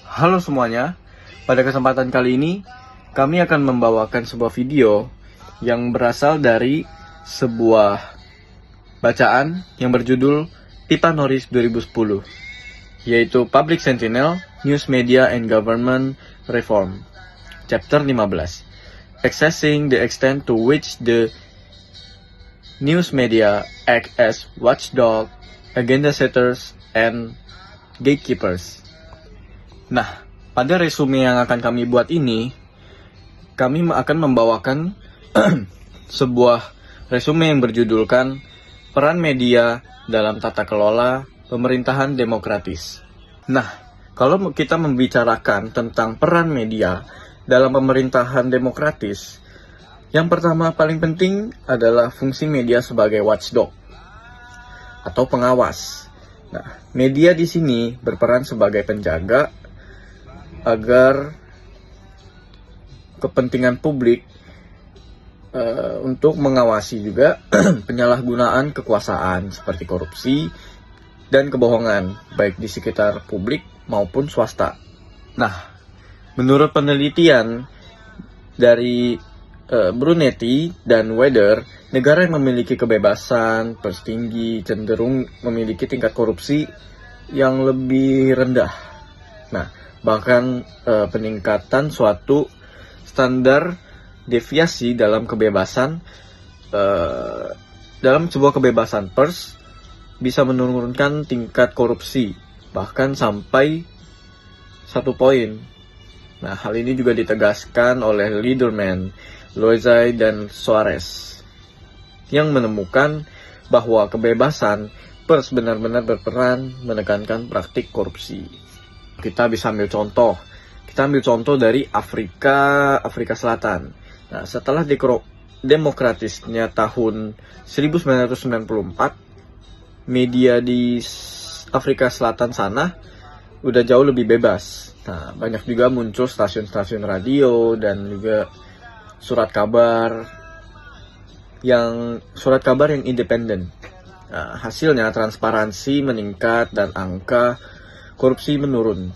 Halo semuanya, pada kesempatan kali ini kami akan membawakan sebuah video yang berasal dari sebuah bacaan yang berjudul Pipa Norris 2010, yaitu Public Sentinel, News Media and Government Reform, Chapter 15, Assessing the extent to which the news media act as watchdog, agenda setters, and gatekeepers. Nah, pada resume yang akan kami buat ini, kami akan membawakan sebuah resume yang berjudulkan Peran Media dalam Tata Kelola Pemerintahan Demokratis. Nah, kalau kita membicarakan tentang peran media dalam pemerintahan demokratis, yang pertama paling penting adalah fungsi media sebagai watchdog atau pengawas. Nah, media di sini berperan sebagai penjaga agar kepentingan publik untuk mengawasi juga penyalahgunaan kekuasaan seperti korupsi dan kebohongan baik di sekitar publik maupun swasta. Nah, menurut penelitian dari Brunetti dan Weather, negara yang memiliki kebebasan pers tinggi cenderung memiliki tingkat korupsi yang lebih rendah. Nah, bahkan peningkatan suatu standar deviasi dalam kebebasan dalam sebuah kebebasan pers bisa menurunkan tingkat korupsi bahkan sampai 1 poin. Nah, hal ini juga ditegaskan oleh Liederman, Loizai, dan Soares yang menemukan bahwa kebebasan pers benar-benar berperan menekankan praktik korupsi. Kita bisa ambil contoh. Kita ambil contoh dari Afrika Selatan. Nah, setelah demokratisnya tahun 1994, media di Afrika Selatan sana udah jauh lebih bebas. Nah, banyak juga muncul stasiun-stasiun radio dan juga surat kabar yang independen. Nah, hasilnya transparansi meningkat dan angka korupsi menurun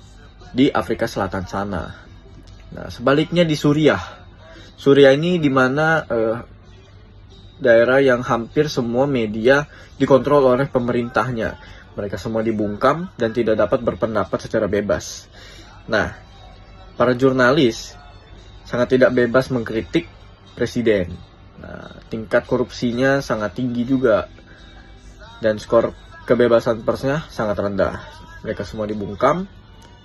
di Afrika Selatan sana. Nah, sebaliknya di Suriah ini di mana daerah yang hampir semua media dikontrol oleh pemerintahnya. Mereka semua dibungkam dan tidak dapat berpendapat secara bebas. Nah, para jurnalis sangat tidak bebas mengkritik presiden. Nah, tingkat korupsinya sangat tinggi juga dan skor kebebasan persnya sangat rendah. Mereka semua dibungkam,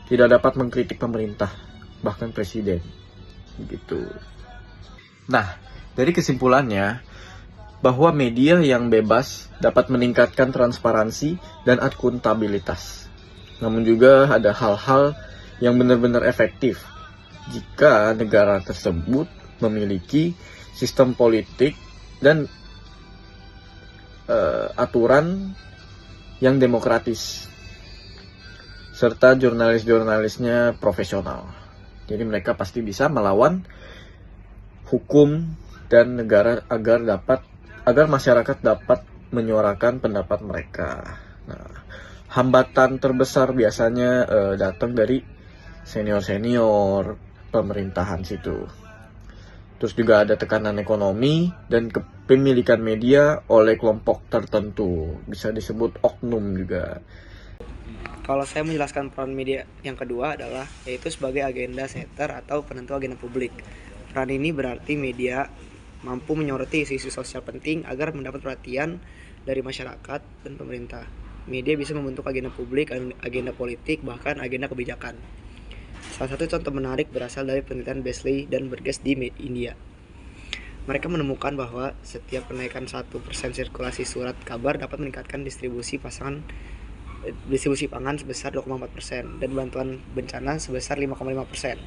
tidak dapat mengkritik pemerintah, bahkan presiden. Begitu. Nah, dari kesimpulannya, bahwa media yang bebas dapat meningkatkan transparansi dan akuntabilitas. Namun juga ada hal-hal yang benar-benar efektif jika negara tersebut memiliki sistem politik dan aturan yang demokratis, serta jurnalis-jurnalisnya profesional. Jadi mereka pasti bisa melawan hukum dan negara agar masyarakat dapat menyuarakan pendapat mereka. Nah, hambatan terbesar biasanya datang dari senior-senior pemerintahan situ. Terus juga ada tekanan ekonomi dan kepemilikan media oleh kelompok tertentu. Bisa disebut oknum juga. Kalau saya menjelaskan peran media yang kedua adalah yaitu sebagai agenda setter atau penentu agenda publik. Peran ini berarti media mampu menyoroti isu-isu sosial penting agar mendapat perhatian dari masyarakat dan pemerintah. Media bisa membentuk agenda publik, agenda politik, bahkan agenda kebijakan. Salah satu contoh menarik berasal dari penelitian Beasley dan Burgess di India. Mereka menemukan bahwa setiap kenaikan 1% sirkulasi surat kabar dapat meningkatkan distribusi pangan sebesar 2,4% dan bantuan bencana sebesar 5,5%.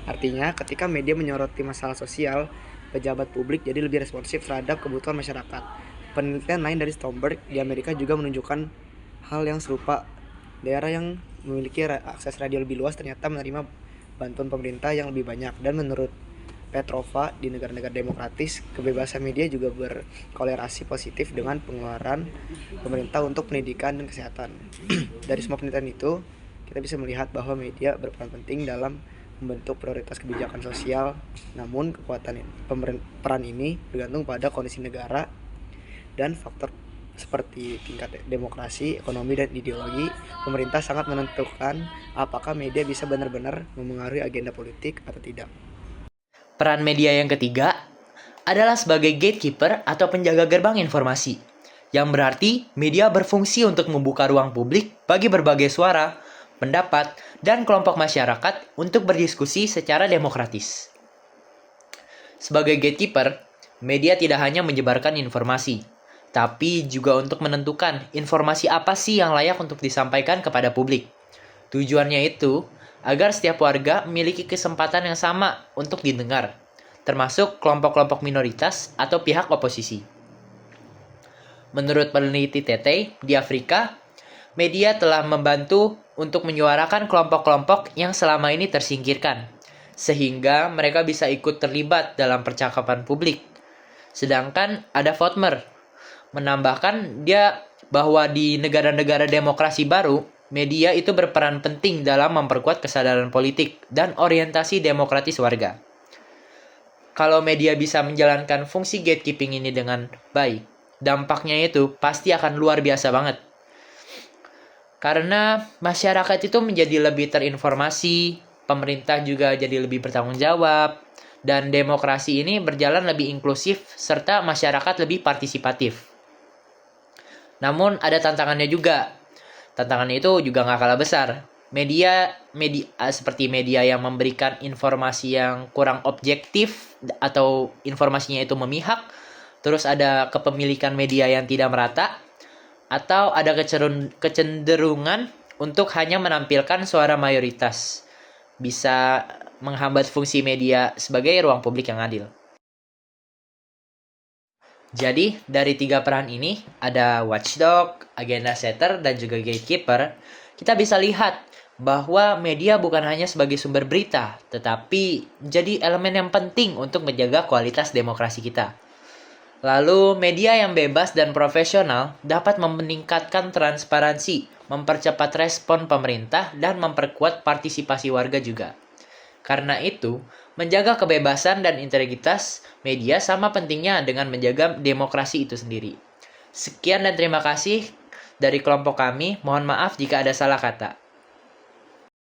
Artinya, ketika media menyoroti masalah sosial, pejabat publik jadi lebih responsif terhadap kebutuhan masyarakat. Penelitian lain dari Stromberg di Amerika juga menunjukkan hal yang serupa. Daerah yang memiliki akses radio lebih luas ternyata menerima bantuan pemerintah yang lebih banyak. Dan menurut Petrova, di negara-negara demokratis, kebebasan media juga berkolerasi positif dengan pengeluaran pemerintah untuk pendidikan dan kesehatan. Dari semua penelitian itu, kita bisa melihat bahwa media berperan penting dalam membentuk prioritas kebijakan sosial. Namun kekuatan peran ini bergantung pada kondisi negara dan faktor seperti tingkat demokrasi, ekonomi, dan ideologi. Pemerintah sangat menentukan apakah media bisa benar-benar memengaruhi agenda politik atau tidak. Peran media yang ketiga adalah sebagai gatekeeper atau penjaga gerbang informasi, yang berarti media berfungsi untuk membuka ruang publik bagi berbagai suara, pendapat, dan kelompok masyarakat untuk berdiskusi secara demokratis. Sebagai gatekeeper, media tidak hanya menyebarkan informasi, tapi juga untuk menentukan informasi apa sih yang layak untuk disampaikan kepada publik. Tujuannya itu agar setiap warga memiliki kesempatan yang sama untuk didengar, termasuk kelompok-kelompok minoritas atau pihak oposisi. Menurut peneliti Tetei di Afrika, media telah membantu untuk menyuarakan kelompok-kelompok yang selama ini tersingkirkan, sehingga mereka bisa ikut terlibat dalam percakapan publik. Sedangkan ada Fotmer menambahkan bahwa di negara-negara demokrasi baru, media itu berperan penting dalam memperkuat kesadaran politik dan orientasi demokratis warga. Kalau media bisa menjalankan fungsi gatekeeping ini dengan baik, dampaknya itu pasti akan luar biasa banget. Karena masyarakat itu menjadi lebih terinformasi, pemerintah juga jadi lebih bertanggung jawab, dan demokrasi ini berjalan lebih inklusif serta masyarakat lebih partisipatif. Namun ada tantangannya juga. Tantangannya itu juga nggak kalah besar. Media seperti media yang memberikan informasi yang kurang objektif atau informasinya itu memihak, terus ada kepemilikan media yang tidak merata, atau ada kecenderungan untuk hanya menampilkan suara mayoritas, bisa menghambat fungsi media sebagai ruang publik yang adil. Jadi, dari 3 peran ini, ada watchdog, agenda setter, dan juga gatekeeper, kita bisa lihat bahwa media bukan hanya sebagai sumber berita, tetapi menjadi elemen yang penting untuk menjaga kualitas demokrasi kita. Lalu, media yang bebas dan profesional dapat meningkatkan transparansi, mempercepat respon pemerintah, dan memperkuat partisipasi warga juga. Karena itu, menjaga kebebasan dan integritas media sama pentingnya dengan menjaga demokrasi itu sendiri. Sekian dan terima kasih dari kelompok kami. Mohon maaf jika ada salah kata.